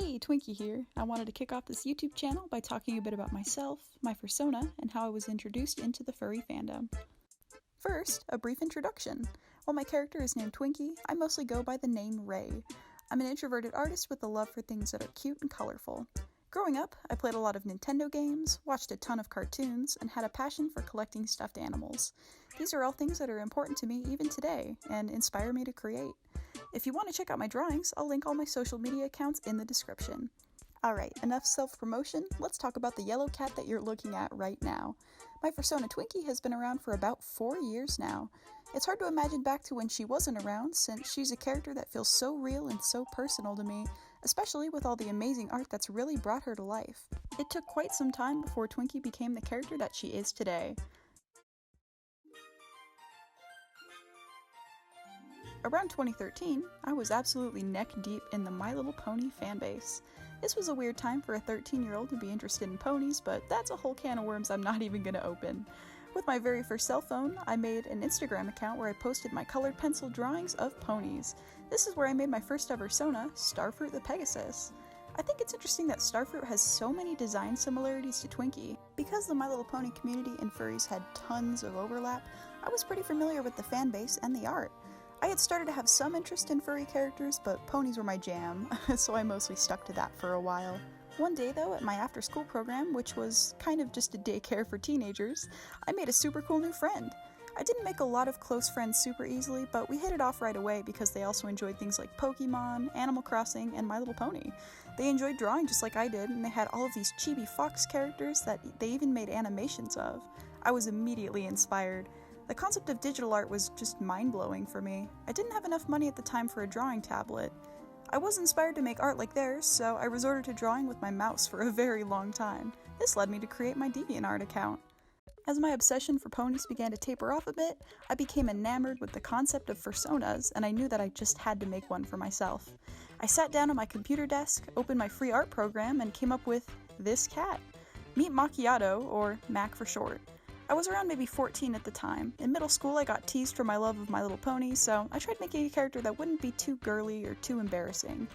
Hey, Twinkie here. I wanted to kick off this YouTube channel by talking a bit about myself, my Fursona, and how I was introduced into the furry fandom. First, a brief introduction. While my character is named Twinkie, I mostly go by the name Ray. I'm an introverted artist with a love for things that are cute and colorful. Growing up, I played a lot of Nintendo games, watched a ton of cartoons, and had a passion for collecting stuffed animals. These are all things that are important to me even today, and inspire me to create. If you want to check out my drawings, I'll link all my social media accounts in the description. Alright, enough self-promotion, let's talk about the yellow cat that you're looking at right now. My Fursona Twinkie has been around for about 4 years now. It's hard to imagine back to when she wasn't around, since she's a character that feels so real and so personal to me, especially with all the amazing art that's really brought her to life. It took quite some time before Twinkie became the character that she is today. Around 2013, I was absolutely neck-deep in the My Little Pony fanbase. This was a weird time for a 13-year-old to be interested in ponies, but that's a whole can of worms I'm not even gonna open. With my very first cell phone, I made an Instagram account where I posted my colored pencil drawings of ponies. This is where I made my first ever Sona, Starfruit the Pegasus. I think it's interesting that Starfruit has so many design similarities to Twinkie. Because the My Little Pony community and furries had tons of overlap, I was pretty familiar with the fanbase and the art. I had started to have some interest in furry characters, but ponies were my jam, so I mostly stuck to that for a while. One day though, at my after-school program, which was kind of just a daycare for teenagers, I made a super cool new friend. I didn't make a lot of close friends super easily, but we hit it off right away because they also enjoyed things like Pokemon, Animal Crossing, and My Little Pony. They enjoyed drawing just like I did, and they had all of these chibi fox characters that they even made animations of. I was immediately inspired. The concept of digital art was just mind-blowing for me. I didn't have enough money at the time for a drawing tablet. I was inspired to make art like theirs, so I resorted to drawing with my mouse for a very long time. This led me to create my DeviantART account. As my obsession for ponies began to taper off a bit, I became enamored with the concept of Fursonas, and I knew that I just had to make one for myself. I sat down at my computer desk, opened my free art program, and came up with this cat. Meet Macchiato, or Mac for short. I was around maybe 14 at the time. In middle school, I got teased for my love of My Little Pony, so I tried making a character that wouldn't be too girly or too embarrassing.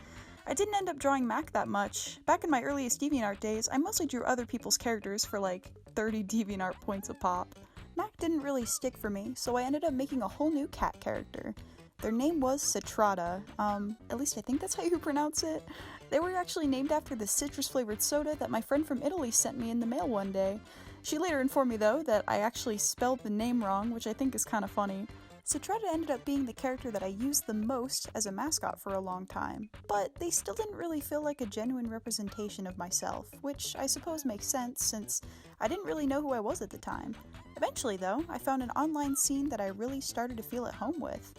I didn't end up drawing Mac that much. Back in my earliest DeviantArt days, I mostly drew other people's characters for like 30 DeviantArt points a pop. Mac didn't really stick for me, so I ended up making a whole new cat character. Their name was Citrata, at least I think that's how you pronounce it. They were actually named after the citrus-flavored soda that my friend from Italy sent me in the mail one day. She later informed me though that I actually spelled the name wrong, which I think is kind of funny. Citrata ended up being the character that I used the most as a mascot for a long time, but they still didn't really feel like a genuine representation of myself, which I suppose makes sense since I didn't really know who I was at the time. Eventually though, I found an online scene that I really started to feel at home with.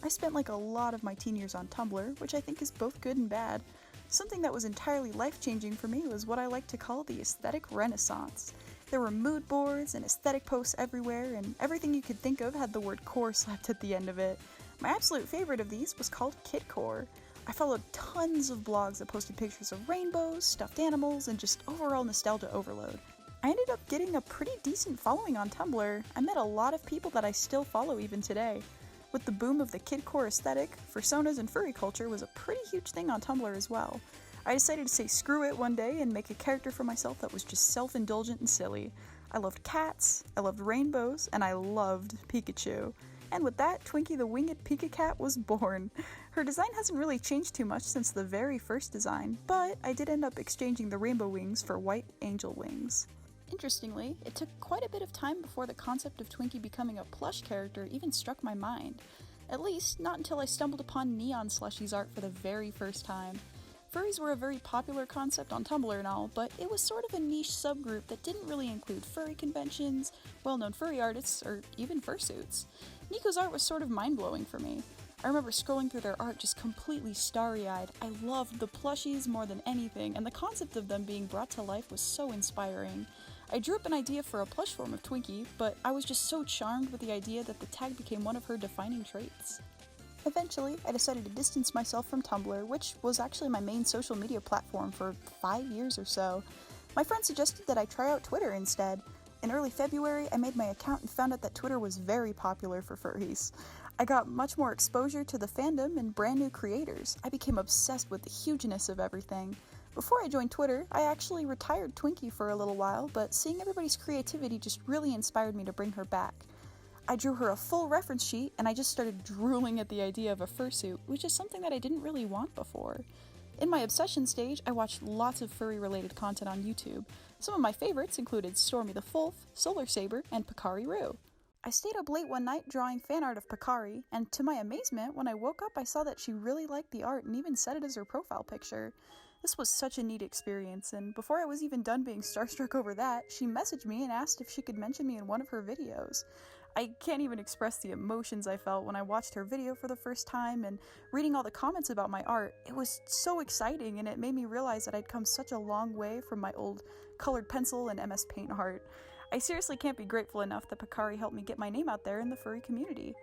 I spent like a lot of my teen years on Tumblr, which I think is both good and bad. Something that was entirely life-changing for me was what I like to call the aesthetic renaissance. There were mood boards and aesthetic posts everywhere, and everything you could think of had the word core slapped at the end of it. My absolute favorite of these was called Kidcore. I followed tons of blogs that posted pictures of rainbows, stuffed animals, and just overall nostalgia overload. I ended up getting a pretty decent following on Tumblr. I met a lot of people that I still follow even today. With the boom of the kidcore aesthetic, Fursonas and furry culture was a pretty huge thing on Tumblr as well. I decided to say screw it one day and make a character for myself that was just self-indulgent and silly. I loved cats, I loved rainbows, and I loved Pikachu. And with that, Twinkie the Winged Pika Cat was born. Her design hasn't really changed too much since the very first design, but I did end up exchanging the rainbow wings for white angel wings. Interestingly, it took quite a bit of time before the concept of Twinkie becoming a plush character even struck my mind. At least, not until I stumbled upon Neon Slushy's art for the very first time. Furries were a very popular concept on Tumblr and all, but it was sort of a niche subgroup that didn't really include furry conventions, well-known furry artists, or even fursuits. Nico's art was sort of mind-blowing for me. I remember scrolling through their art just completely starry-eyed. I loved the plushies more than anything, and the concept of them being brought to life was so inspiring. I drew up an idea for a plush form of Twinkie, but I was just so charmed with the idea that the tag became one of her defining traits. Eventually, I decided to distance myself from Tumblr, which was actually my main social media platform for 5 years or so. My friend suggested that I try out Twitter instead. In early February, I made my account and found out that Twitter was very popular for furries. I got much more exposure to the fandom and brand new creators. I became obsessed with the hugeness of everything. Before I joined Twitter, I actually retired Twinkie for a little while, but seeing everybody's creativity just really inspired me to bring her back. I drew her a full reference sheet, and I just started drooling at the idea of a fursuit, which is something that I didn't really want before. In my obsession stage, I watched lots of furry-related content on YouTube. Some of my favorites included Stormy the Fulf, Solar Saber, and Pocari. I stayed up late one night drawing fan art of Pocari, and to my amazement, when I woke up I saw that she really liked the art and even set it as her profile picture. This was such a neat experience, and before I was even done being starstruck over that, she messaged me and asked if she could mention me in one of her videos. I can't even express the emotions I felt when I watched her video for the first time, and reading all the comments about my art. It was so exciting, and it made me realize that I'd come such a long way from my old colored pencil and MS Paint art. I seriously can't be grateful enough that Pocari helped me get my name out there in the furry community.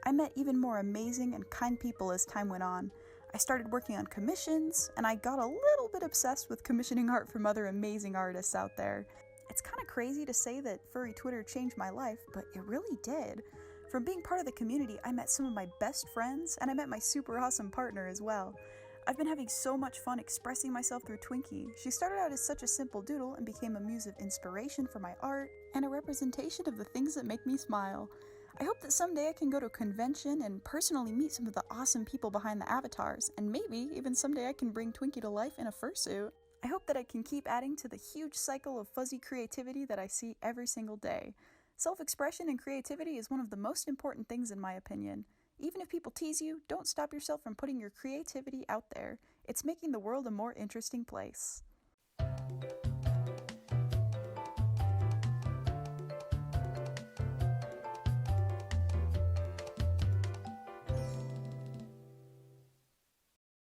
I met even more amazing and kind people as time went on. I started working on commissions, and I got a little bit obsessed with commissioning art from other amazing artists out there. It's kind of crazy to say that furry Twitter changed my life, but it really did. From being part of the community, I met some of my best friends, and I met my super awesome partner as well. I've been having so much fun expressing myself through Twinkie. She started out as such a simple doodle and became a muse of inspiration for my art and a representation of the things that make me smile. I hope that someday I can go to a convention and personally meet some of the awesome people behind the avatars, and maybe even someday I can bring Twinkie to life in a fursuit. I hope that I can keep adding to the huge cycle of fuzzy creativity that I see every single day. Self-expression and creativity is one of the most important things in my opinion. Even if people tease you, don't stop yourself from putting your creativity out there. It's making the world a more interesting place.